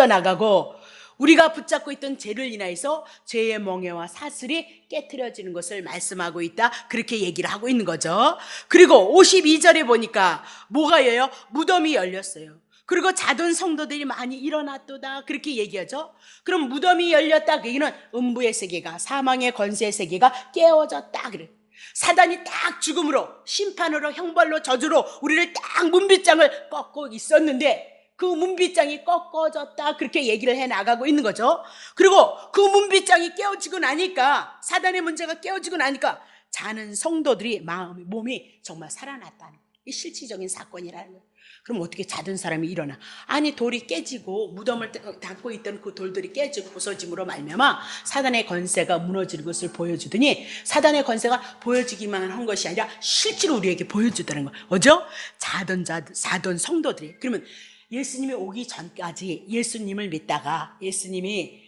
나가고 우리가 붙잡고 있던 죄를 인하여서 죄의 멍에와 사슬이 깨트려지는 것을 말씀하고 있다 그렇게 얘기를 하고 있는 거죠. 그리고 52절에 보니까 뭐가 열려요? 무덤이 열렸어요. 그리고 자던 성도들이 많이 일어났도다 그렇게 얘기하죠. 그럼 무덤이 열렸다 그 얘기는 음부의 세계가, 사망의 권세의 세계가 깨어졌다 그래. 사단이 딱 죽음으로, 심판으로, 형벌로, 저주로 우리를 딱 문빗장을 꺾고 있었는데 그 문빗장이 꺾어졌다 그렇게 얘기를 해 나가고 있는 거죠. 그리고 그 문빗장이 깨어지고 나니까, 사단의 문제가 깨어지고 나니까 자는 성도들이 몸이 정말 살아났다는 거예요. 이 실질적인 사건이라는 거예요. 그럼 어떻게 자던 사람이 일어나? 아니, 돌이 깨지고 무덤을 닫고 있던 그 돌들이 깨지고 부서짐으로 말미암아 사단의 권세가 무너지는 것을 보여주더니, 사단의 권세가 보여지기만 한 것이 아니라 실제로 우리에게 보여주다는 거예요. 뭐죠? 자던 성도들이. 그러면 예수님이 오기 전까지 예수님을 믿다가, 예수님이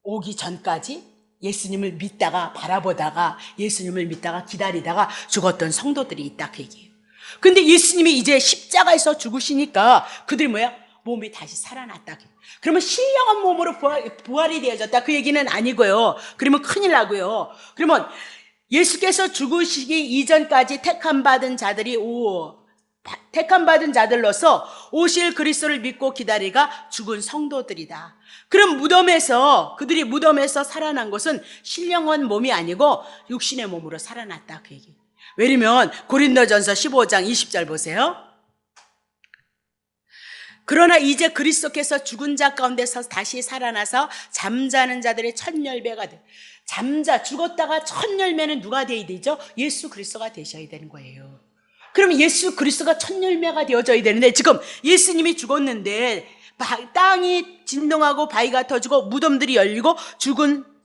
오기 전까지 예수님을 믿다가 바라보다가 예수님을 믿다가 기다리다가 죽었던 성도들이 있다 그 얘기예요. 근데 예수님이 이제 십자가에서 죽으시니까 그들이 뭐야? 몸이 다시 살아났다. 그러면 신령한 몸으로 부활이 되어졌다 그 얘기는 아니고요. 그러면 큰일 나고요. 그러면 예수께서 죽으시기 이전까지 택함받은 자들로서 오실 그리스도를 믿고 기다리가 죽은 성도들이다. 그럼 그들이 무덤에서 살아난 것은 신령한 몸이 아니고 육신의 몸으로 살아났다 그 얘기예요. 왜냐면 고린도전서 15장 20절 보세요. 그러나 이제 그리스도께서 죽은 자 가운데서 다시 살아나서 잠자는 자들의 첫 열매가 돼. 죽었다가 첫 열매는 누가 되어야 되죠? 예수 그리스도가 되셔야 되는 거예요. 그럼 예수 그리스도가 첫 열매가 되어져야 되는데, 지금 예수님이 죽었는데 땅이 진동하고 바위가 터지고 무덤들이 열리고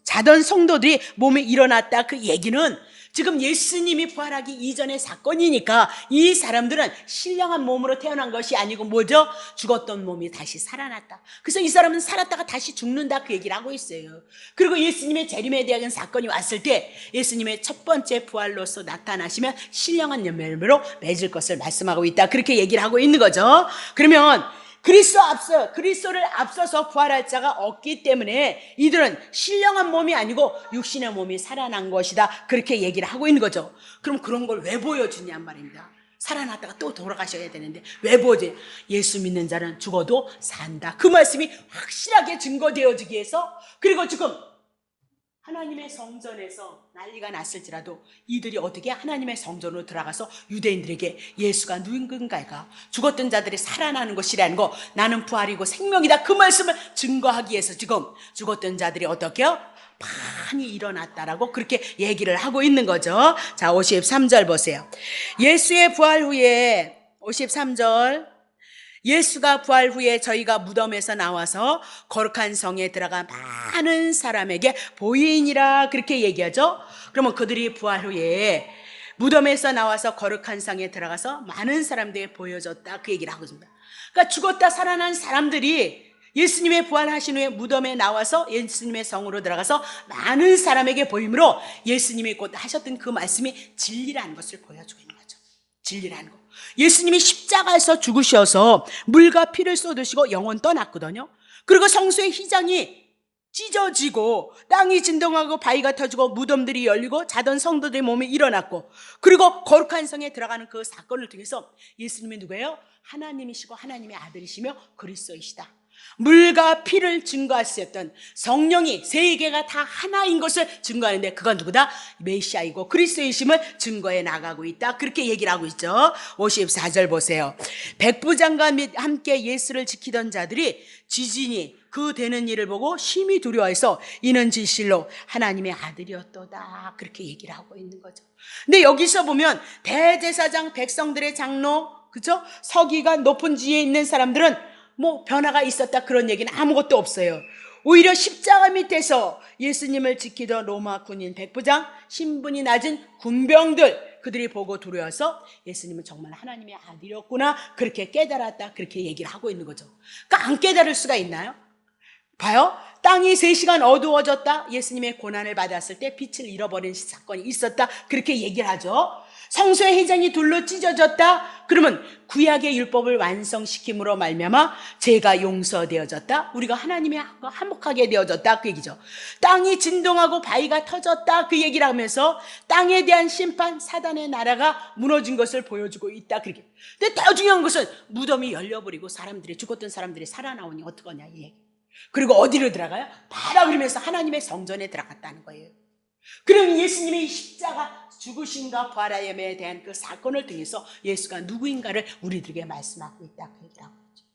자던 성도들이 몸에 일어났다 그 얘기는 지금 예수님이 부활하기 이전의 사건이니까 이 사람들은 신령한 몸으로 태어난 것이 아니고 뭐죠? 죽었던 몸이 다시 살아났다. 그래서 이 사람은 살았다가 다시 죽는다 그 얘기를 하고 있어요. 그리고 예수님의 재림에 대한 사건이 왔을 때 예수님의 첫 번째 부활로서 나타나시면 신령한 열매로 맺을 것을 말씀하고 있다 그렇게 얘기를 하고 있는 거죠. 그러면 그리스도를 앞서서 부활할 자가 없기 때문에 이들은 신령한 몸이 아니고 육신의 몸이 살아난 것이다 그렇게 얘기를 하고 있는 거죠. 그럼 그런 걸 왜 보여주냐 말입니다. 살아났다가 또 돌아가셔야 되는데 왜 보여줘요? 예수 믿는 자는 죽어도 산다 그 말씀이 확실하게 증거되어지기 위해서. 그리고 지금 하나님의 성전에서 난리가 났을지라도 이들이 어떻게 하나님의 성전으로 들어가서 유대인들에게 예수가 누군가가 죽었던 자들이 살아나는 것이라는 거, 나는 부활이고 생명이다 그 말씀을 증거하기 위해서 지금 죽었던 자들이 어떻게요? 많이 일어났다라고 그렇게 얘기를 하고 있는 거죠. 자, 53절 보세요. 예수의 부활 후에 53절, 예수가 부활 후에 저희가 무덤에서 나와서 거룩한 성에 들어가 많은 사람에게 보이니라 그렇게 얘기하죠. 그러면 그들이 부활 후에 무덤에서 나와서 거룩한 성에 들어가서 많은 사람들에게 보여줬다 그 얘기를 하고 있습니다. 그러니까 죽었다 살아난 사람들이 예수님의 부활하신 후에 무덤에 나와서 예수님의 성으로 들어가서 많은 사람에게 보임으로 예수님이 곧 하셨던 그 말씀이 진리라는 것을 보여주고 있는 거죠. 진리라는 거. 예수님이 십자가에서 죽으셔서 물과 피를 쏟으시고 영혼 떠났거든요. 그리고 성소의 휘장이 찢어지고 땅이 진동하고 바위가 터지고 무덤들이 열리고 자던 성도들의 몸이 일어났고, 그리고 거룩한 성에 들어가는 그 사건을 통해서 예수님이 누구예요? 하나님이시고 하나님의 아들이시며 그리스도이시다. 물과 피를 증거하셨던 성령이 세계가 다 하나인 것을 증거하는데 그건 누구다? 메시아이고 그리스도이심을 증거해 나가고 있다 그렇게 얘기를 하고 있죠. 54절 보세요. 백부장과 함께 예수를 지키던 자들이 지진이 그 되는 일을 보고 심히 두려워해서 이는 진실로 하나님의 아들이었도다 그렇게 얘기를 하고 있는 거죠. 근데 여기서 보면 대제사장, 백성들의 장로, 그죠? 서기관, 높은 지위에 있는 사람들은 뭐 변화가 있었다 그런 얘기는 아무것도 없어요. 오히려 십자가 밑에서 예수님을 지키던 로마 군인 백부장, 신분이 낮은 군병들, 그들이 보고 두려워서 예수님은 정말 하나님의 아들이었구나 그렇게 깨달았다 그렇게 얘기를 하고 있는 거죠. 그러니까 안 깨달을 수가 있나요? 봐요. 땅이 3시간 어두워졌다. 예수님의 고난을 받았을 때 빛을 잃어버린 사건이 있었다. 그렇게 얘기를 하죠. 성소의 회장이 둘로 찢어졌다. 그러면 구약의 율법을 완성시킴으로 말미암아 죄가 용서되어졌다. 우리가 하나님의 한복하게 되어졌다. 그 얘기죠. 땅이 진동하고 바위가 터졌다. 그 얘기를 하면서 땅에 대한 심판, 사단의 나라가 무너진 것을 보여주고 있다. 그렇게. 근데 더 중요한 것은 무덤이 열려버리고 죽었던 사람들이 살아나오니 어떡하냐 이 얘기. 그리고 어디로 들어가요? 바라 그러면서 하나님의 성전에 들어갔다는 거예요. 그럼 예수님의 십자가 죽으신가 부활하심에 대한 그 사건을 통해서 예수가 누구인가를 우리들에게 말씀하고 있다. 그 얘기라고 하죠.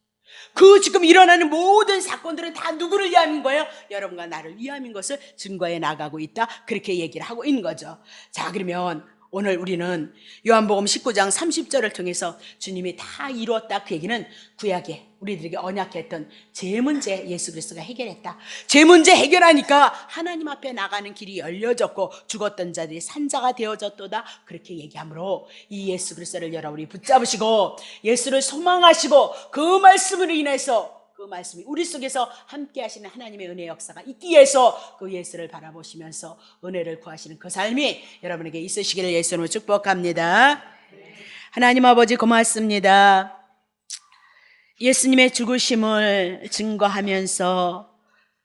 그 지금 일어나는 모든 사건들은 다 누구를 위함인 거예요? 여러분과 나를 위함인 것을 증거해 나가고 있다. 그렇게 얘기를 하고 있는 거죠. 자, 그러면 오늘 우리는 요한복음 19장 30절을 통해서 주님이 다 이루었다. 그 얘기는 구약에 우리들에게 언약했던 죄 문제 예수 그리스도가 해결했다. 죄 문제 해결하니까 하나님 앞에 나가는 길이 열려졌고 죽었던 자들이 산자가 되어졌도다. 그렇게 얘기하므로 이 예수 그리스도를 여러분이 붙잡으시고 예수를 소망하시고 그 말씀으로 인해서 그 말씀이 우리 속에서 함께 하시는 하나님의 은혜의 역사가 있기 위해서 그 예수를 바라보시면서 은혜를 구하시는 그 삶이 여러분에게 있으시기를 예수님으로 축복합니다. 하나님 아버지 고맙습니다. 예수님의 죽으심을 증거하면서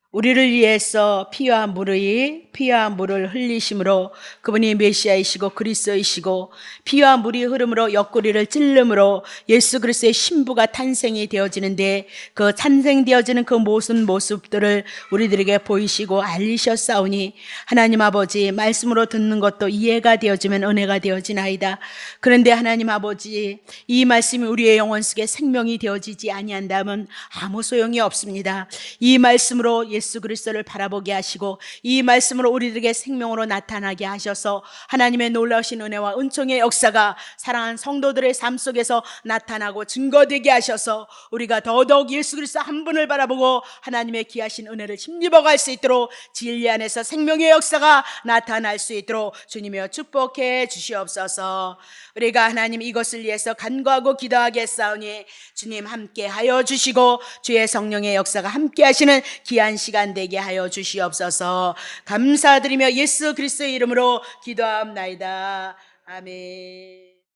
우리를 위해서 피와 물을 흘리심으로 그분이 메시아이시고 그리스도이시고 피와 물이 흐름으로 옆구리를 찔름으로 예수 그리스도의 신부가 탄생이 되어지는데 그 탄생되어지는 그 모습들을 우리들에게 보이시고 알리셨사오니 하나님 아버지 말씀으로 듣는 것도 이해가 되어지면 은혜가 되어지나이다. 그런데 하나님 아버지 이 말씀이 우리의 영혼 속에 생명이 되어지지 아니한다면 아무 소용이 없습니다. 이 말씀으로 예수 그리스도를 바라보게 하시고 이 말씀으로 우리들에게 생명으로 나타나게 하셔서 하나님의 놀라우신 은혜와 은총의 역사가 사랑하는 성도들의 삶 속에서 나타나고 증거되게 하셔서 우리가 더더욱 예수 그리스도 한 분을 바라보고 하나님의 귀하신 은혜를 힘입어 갈 수 있도록 진리 안에서 생명의 역사가 나타날 수 있도록 주님이여 축복해 주시옵소서. 우리가 하나님 이것을 위해서 간구하고 기도하겠사오니 주님 함께 하여 주시고 주의 성령의 역사가 함께 하시는 귀한 시간 되게 하여 주시옵소서. 감사드리며 예수 그리스도의 이름으로 기도하옵나이다. 아멘.